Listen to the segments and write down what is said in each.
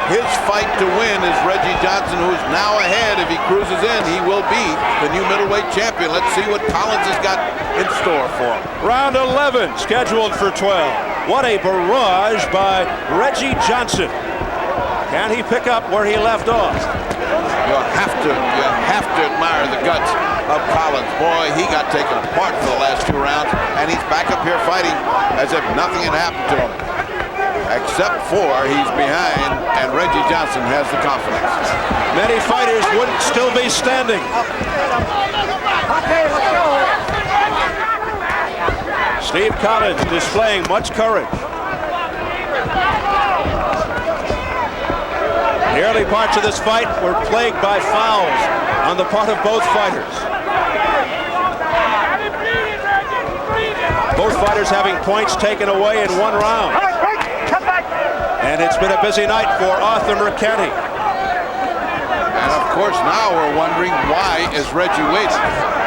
his fight to win is Reggie Johnson, who is now ahead. If he cruises in, he will be the new middleweight champion. Let's see what Collins has got in store for him. Round 11 scheduled for 12. What a barrage by Reggie Johnson. Can he pick up where he left off? You have to admire the guts of Collins. Boy, he got taken apart for the last 2 rounds, and he's back up here fighting as if nothing had happened to him. Except for he's behind, and Reggie Johnson has the confidence. Many fighters wouldn't still be standing. Okay, let's go. Steve Collins displaying much courage. The early parts of this fight were plagued by fouls on the part of both fighters. Both fighters having points taken away in 1 round. And it's been a busy night for Arthur Mercante. And of course now we're wondering, why is Reggie waiting?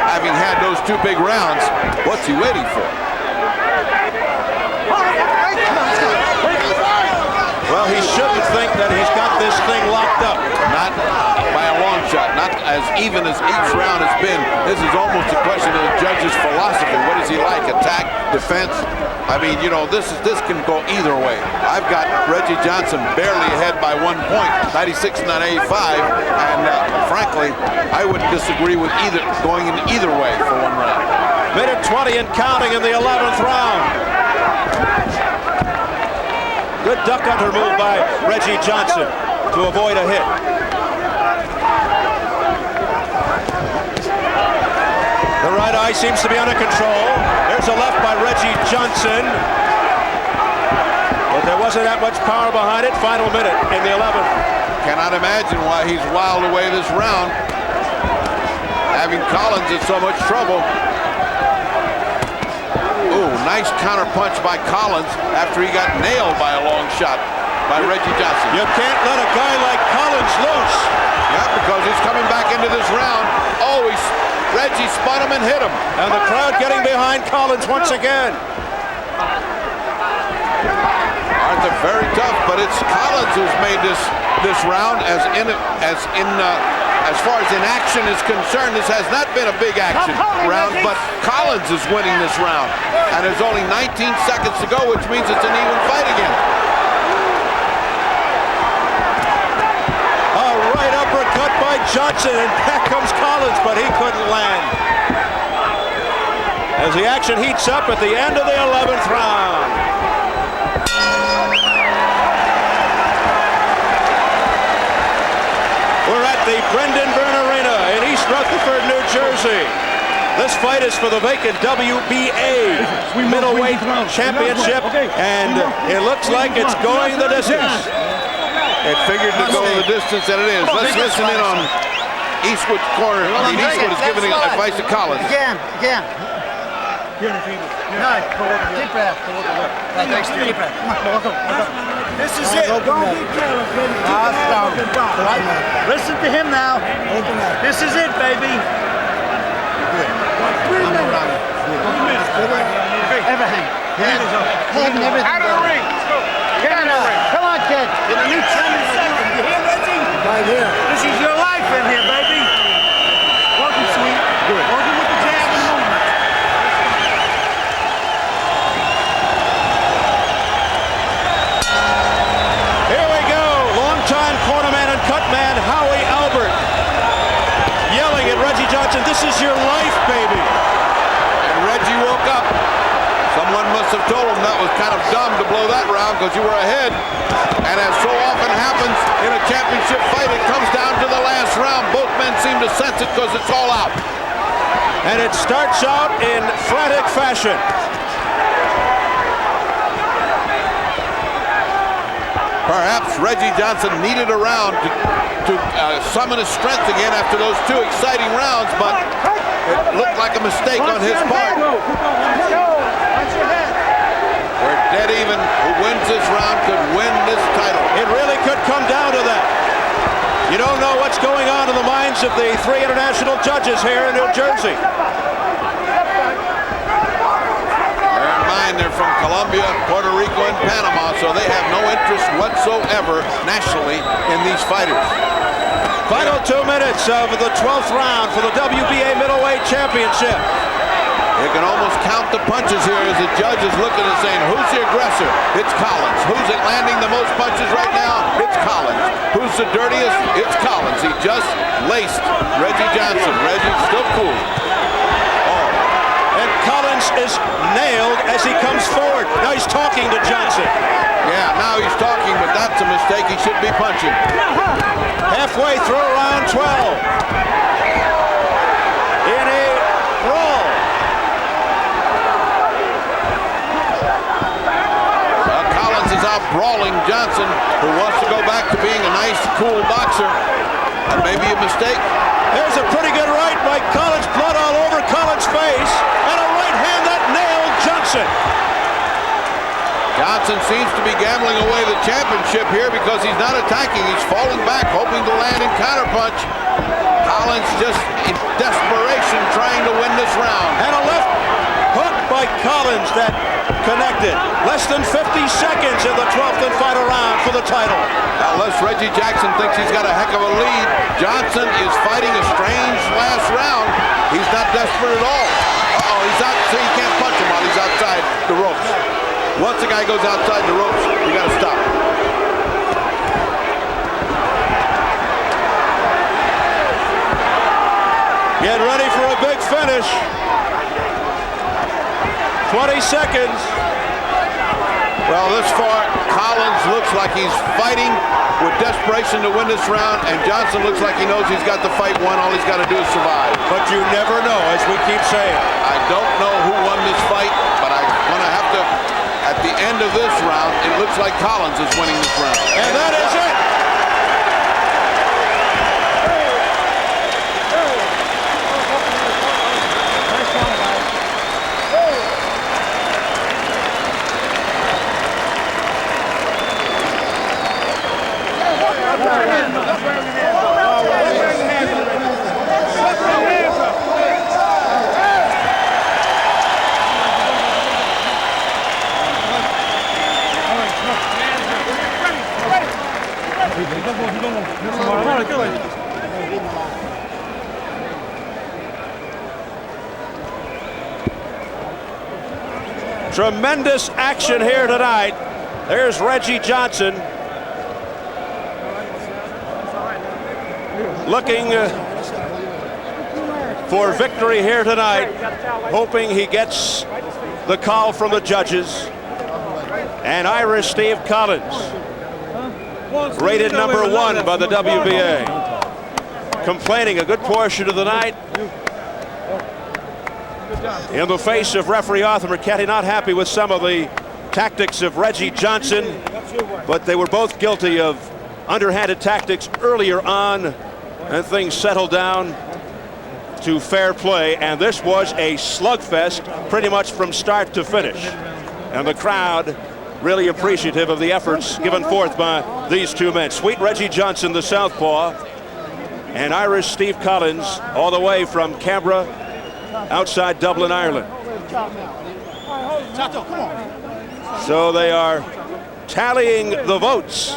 Having had those 2 big rounds, what's he waiting for? Well, he shouldn't think that he's got this thing locked up. Not by a long shot, not as even as each round has been. This is almost a question of the judge's philosophy. What does he like? Attack, defense? I mean, you know, this can go either way. I've got Reggie Johnson barely ahead by 1 point, 96 not 85, and frankly, I wouldn't disagree with going in either way for 1 round. Minute 20 and counting in the 11th round. Good duck under move by Reggie Johnson to avoid a hit. The right eye seems to be under control. There's a left by Reggie Johnson. But there wasn't that much power behind it. Final minute in the 11th. Cannot imagine why he's wiled away this round. Having Collins in so much trouble. Ooh, nice counter punch by Collins after he got nailed by a long shot by Reggie Johnson. You can't let a guy like Collins loose. Yeah, because he's coming back into this round. Oh, Reggie spun him and hit him. And the crowd getting behind Collins once again. Arthur, very tough, but it's Collins who's made this round as far as inaction is concerned. This has not been a big action round, but Collins is winning this round. And there's only 19 seconds to go, which means it's an even fight again. A right uppercut by Johnson, and back comes Collins, but he couldn't land. As the action heats up at the end of the 11th round. We're at the Brendan Byrne Arena in East Rutherford, New Jersey. This fight is for the vacant WBA middleweight championship, and it looks like it's going the distance. It figured to go the distance that it is. Let's listen in on Eastwood's corner. I mean, Eastwood is giving advice to Collins. Again. No, deep breath. Deep breath. Come on, this is it. Don't be careless, baby. Listen to him now. This is it, baby. Everything. Everything. Out of the ring. Get in the ring. Come on, kid. Get a new championship. You hear, Reggie? Right here. This is your life in here, baby. Welcome, sweet. Good. Working with the jab and movement. Here we go. Longtime cornerman and cutman Howie Albert yelling at Reggie Johnson, "This is your life, baby." And Reggie woke up. Someone must have told him that was kind of dumb to blow that round because you were ahead. And as so often happens in a championship fight, it comes down to the last round. Both men seem to sense it because it's all out. And it starts out in frantic fashion. Perhaps Reggie Johnson needed a round to summon his strength again after those 2 exciting rounds, but it looked like a mistake on his part. We're dead even. Who wins this round could win this title. It really could come down to that. You don't know what's going on in the minds of the 3 international judges here in New Jersey. Bear in line. They're from Colombia, Puerto Rico, and Panama, so they have no interest whatsoever nationally in these fighters. Final 2 minutes of the 12th round for the WBA middleweight championship. You can almost count the punches here as the judge is looking and saying, who's the aggressor? It's Collins. Who's it landing the most punches right now? It's Collins. Who's the dirtiest? It's Collins. He just laced Reggie Johnson. Reggie still cool. And Collins is nailed as he comes forward. Now he's talking to Johnson. Yeah, now he's talking, but that's a mistake. He should be punching. Halfway through round 12. In a brawl. Collins is out brawling Johnson, who wants to go back to being a nice, cool boxer. That may be a mistake. There's a pretty good right by Collins. Blood all over Collins' face. And a right hand that nailed Johnson. Johnson seems to be gambling away the championship here because he's not attacking. He's falling back, hoping to land and counterpunch. Collins just in desperation trying to win this round. And a left hook by Collins that connected. Less than 50 seconds in the 12th and final round for the title. Unless Reggie Jackson thinks he's got a heck of a lead, Johnson is fighting a strange last round. He's not desperate at all. Uh-oh, he's out, so he can't punch him while he's outside the ropes. Once a guy goes outside the ropes, you got to stop. Get ready for a big finish. 20 seconds. Well, this far, Collins looks like he's fighting with desperation to win this round, and Johnson looks like he knows he's got the fight won. All he's got to do is survive. But you never know, as we keep saying. I don't know who won this fight, but I'm going to have to, at the end of this round, it looks like Collins is winning this round. And that is it. Tremendous action here tonight. There's Reggie Johnson looking for victory here tonight, hoping he gets the call from the judges. And Irish Steve Collins, rated #1 by the WBA, complaining a good portion of the night. In the face of referee Arthur Marchetti, not happy with some of the tactics of Reggie Johnson, but they were both guilty of underhanded tactics earlier on, and things settled down to fair play, and this was a slugfest pretty much from start to finish. And the crowd really appreciative of the efforts given forth by these two men. Sweet Reggie Johnson, the southpaw, and Irish Steve Collins, all the way from Canberra, outside Dublin, Ireland. So they are tallying the votes.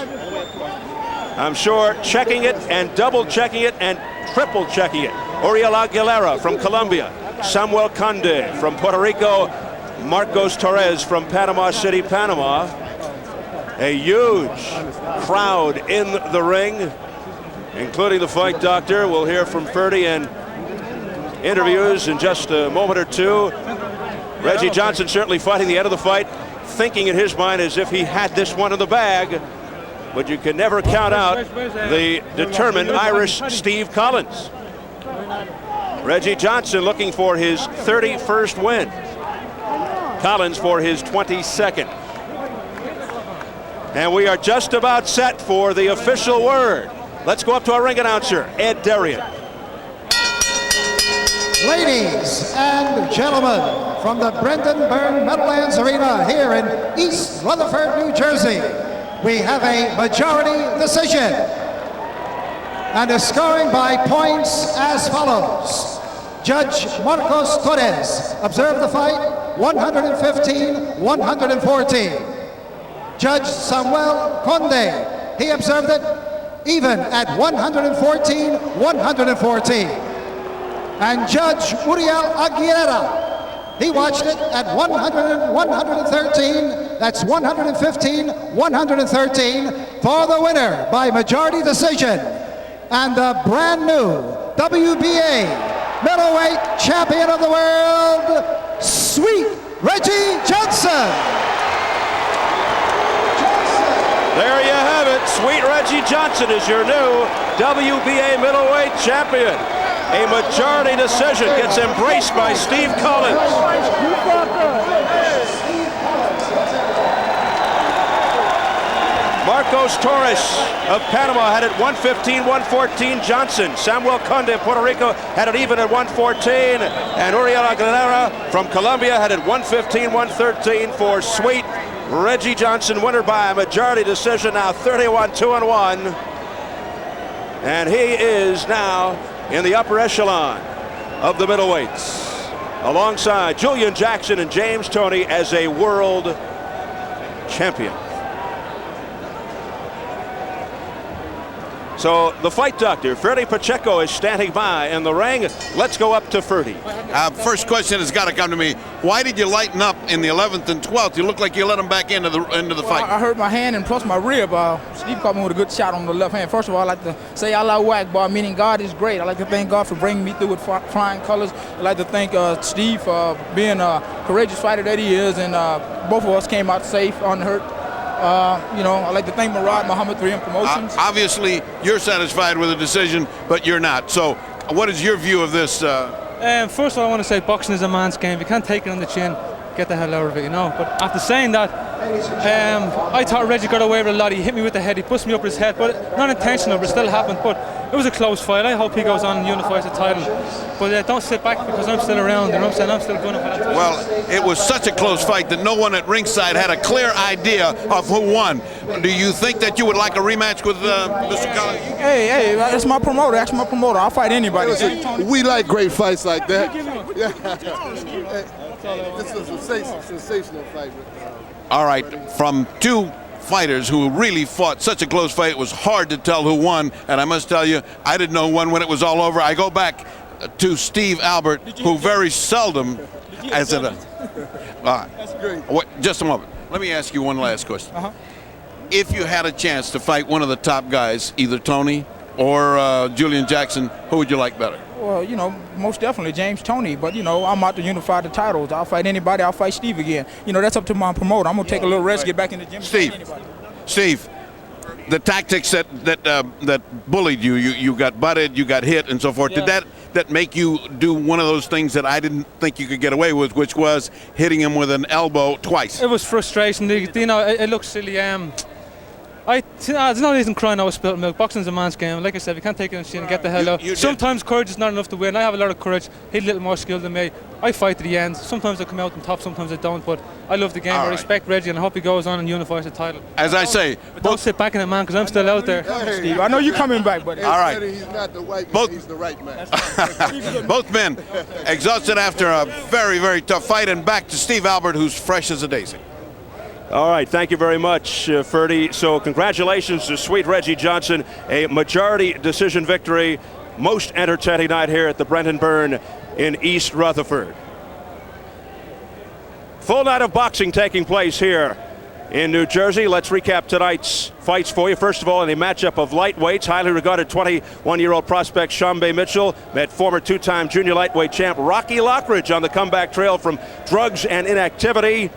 I'm sure checking it and double checking it and triple checking it. Oriel Aguilera from Colombia, Samuel Conde from Puerto Rico, Marcos Torres from Panama City, Panama. A huge crowd in the ring, including the fight doctor. We'll hear from Ferdy and interviews in just a moment or two. Reggie Johnson certainly fighting the end of the fight, thinking in his mind as if he had this one in the bag. But you can never count out the determined Irish Steve Collins. Reggie Johnson looking for his 31st win. Collins for his 22nd. And we are just about set for the official word. Let's go up to our ring announcer, Ed Darien. Ladies and gentlemen, from the Brendan Byrne Meadowlands Arena here in East Rutherford, New Jersey, we have a majority decision. And the scoring by points as follows. Judge Marcos Torres observed the fight 115, 114. Judge Samuel Conde, he observed it even at 114, 114. And Judge Uriel Aguilera, he watched it at 100, 113, that's 115, 113 for the winner by majority decision. And the brand new WBA middleweight champion of the world, Sweet Reggie Johnson. There you have it. Sweet Reggie Johnson is your new WBA middleweight champion. A majority decision gets embraced by Steve Collins. Marcos Torres of Panama had it 115, 114. Johnson. Samuel Conde of Puerto Rico had it even at 114. And Uriel Aguilera from Colombia had it 115, 113 for Sweet Reggie Johnson, winner by a majority decision, now 31-2-1. And he is now in the upper echelon of the middleweights, alongside Julian Jackson and James Toney as a world champion. So the fight doctor, Ferdy Pacheco, is standing by in the ring. Let's go up to Ferdy. First question has got to come to me. Why did you lighten up in the 11th and 12th? You look like you let him back into the fight. I hurt my hand and plus my rib. Steve caught me with a good shot on the left hand. First of all, I'd like to say Allahu Akbar, meaning God is great. I'd like to thank God for bringing me through with flying colors. I'd like to thank Steve for being a courageous fighter that he is, and both of us came out safe, unhurt. I'd like to thank Murad Muhammad 3M Promotions. Obviously, you're satisfied with the decision, but you're not. So what is your view of this? First of all, I want to say boxing is a man's game. You can't take it on the chin, get the hell out of it, you know. But after saying that, I thought Reggie got away with a lot. He hit me with the head, he pushed me up his head, but not intentional, but it still happened. But it was a close fight. I hope he goes on and unifies the title. But don't sit back because I'm still around, and I'm still going for that title. Well, it was such a close fight that no one at ringside had a clear idea of who won. Do you think that you would like a rematch with Mr. Collins? Hey, that's my promoter. That's my promoter. I'll fight anybody. We like great fights like that. This is a sensational fight. All right, from two fighters who really fought such a close fight, it was hard to tell who won, and I must tell you, I didn't know who won when it was all over. I go back to Steve Albert, who very seldom as it. That's great. Just a moment. Let me ask you one last question. If you had a chance to fight one of the top guys, either Tony or Julian Jackson, who would you like better? Well, most definitely James Toney, but, I'm out to unify the titles. I'll fight anybody. I'll fight Steve again. That's up to my promoter. I'm going to take a little rest, get back in the gym. Steve, the tactics that bullied you, you got butted, you got hit, and so forth, did that make you do one of those things that I didn't think you could get away with, which was hitting him with an elbow twice? It was frustration. It looked silly. There's no reason crying over spilt milk. Boxing's a man's game. Like I said, we can't take it on the chin and get the hell out. Sometimes courage is not enough to win. I have a lot of courage. He's a little more skilled than me. I fight to the end. Sometimes I come out on top, sometimes I don't. But I love the game. I respect Reggie, and I hope he goes on and unifies the title. As I say, but don't sit back in it, man, because I'm still out there. Steve, I know you're coming back, but all right. He's not the white man, he's the right man. Both men exhausted after a very, very tough fight, and back to Steve Albert, who's fresh as a daisy. All right, thank you very much, Ferdy. So congratulations to Sweet Reggie Johnson, a majority decision victory. Most entertaining night here at the Brendan Byrne in East Rutherford. Full night of boxing taking place here in New Jersey. Let's recap tonight's fights for you. First of all, in a matchup of lightweights, highly regarded 21-year-old prospect Shambe Mitchell met former two-time junior lightweight champ Rocky Lockridge on the comeback trail from drugs and inactivity.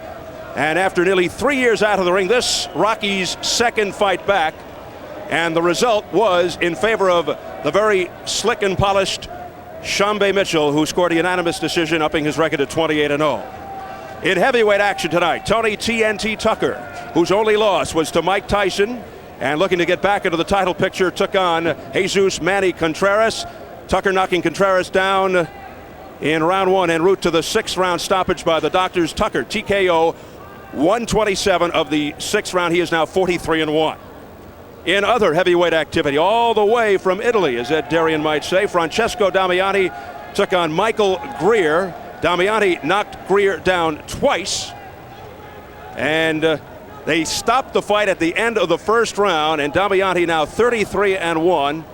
And after nearly 3 years out of the ring, this Rocky's second fight back. And the result was in favor of the very slick and polished Shambe Mitchell, who scored a unanimous decision, upping his record to 28-0. In heavyweight action tonight, Tony TNT Tucker, whose only loss was to Mike Tyson, and looking to get back into the title picture, took on Jesus Manny Contreras. Tucker knocking Contreras down in round one en route to the 6th round stoppage by the doctors. Tucker, TKO, 127 of the 6th round. He is now 43-1. In other heavyweight activity, all the way from Italy, as Ed Darian might say, Francesco Damiani took on Michael Greer. Damiani knocked Greer down twice, and they stopped the fight at the end of the first round, and Damiani now 33-1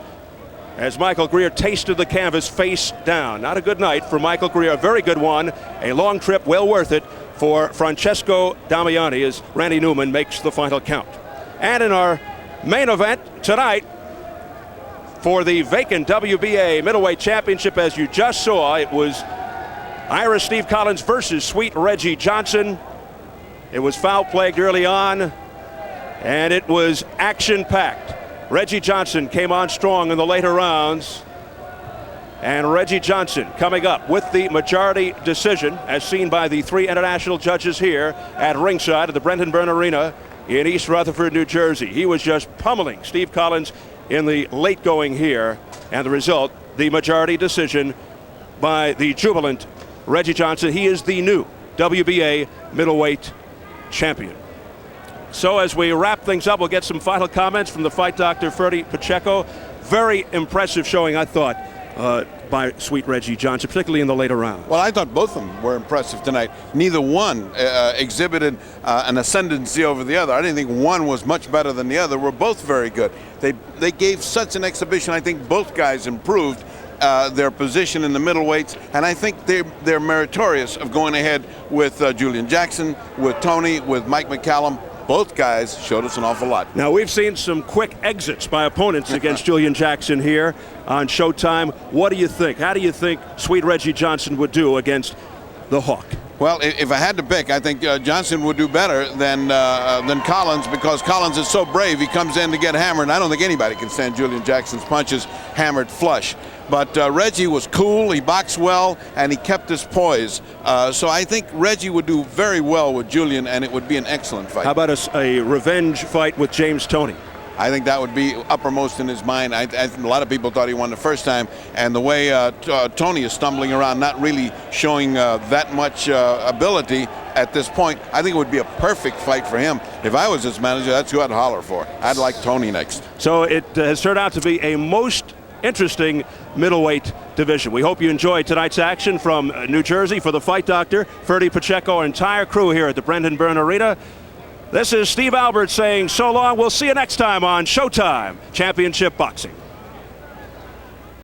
as Michael Greer tasted the canvas face down. Not a good night for Michael Greer, a very good one, a long trip, well worth it for Francesco Damiani as Randy Newman makes the final count. And in our main event tonight, for the vacant WBA middleweight championship, as you just saw, it was Irish Steve Collins versus Sweet Reggie Johnson. It was foul-plagued early on, and it was action-packed. Reggie Johnson came on strong in the later rounds, and Reggie Johnson coming up with the majority decision, as seen by the 3 international judges here at ringside at the Brendan Byrne Arena in East Rutherford, New Jersey. He was just pummeling Steve Collins in the late going here, and the result, the majority decision by the jubilant Reggie Johnson. He is the new WBA middleweight champion. So as we wrap things up, we'll get some final comments from the fight doctor, Ferdy Pacheco. Very impressive showing, I thought, by Sweet Reggie Johnson, particularly in the later rounds. Well, I thought both of them were impressive tonight. Neither one exhibited an ascendancy over the other. I didn't think one was much better than the other. We're both very good. They gave such an exhibition. I think both guys improved their position in the middleweights, and I think they're meritorious of going ahead with Julian Jackson, with Tony, with Mike McCallum. Both guys showed us an awful lot. Now, we've seen some quick exits by opponents against Julian Jackson here on Showtime. What do you think? How do you think Sweet Reggie Johnson would do against the Hawk? Well, if I had to pick, I think Johnson would do better than Collins, because Collins is so brave. He comes in to get hammered, and I don't think anybody can stand Julian Jackson's punches hammered flush. But Reggie was cool, he boxed well, and he kept his poise. So I think Reggie would do very well with Julian, and it would be an excellent fight. How about a revenge fight with James Toney? I think that would be uppermost in his mind. A lot of people thought he won the first time, and the way Tony is stumbling around, not really showing that much ability at this point, I think it would be a perfect fight for him. If I was his manager, that's who I'd holler for. I'd like Tony next. So it has turned out to be a most interesting middleweight division. We hope you enjoyed tonight's action from New Jersey. For the fight doctor, Ferdy Pacheco, our entire crew here at the Brendan Byrne Arena, this is Steve Albert saying so long. We'll see you next time on Showtime Championship Boxing.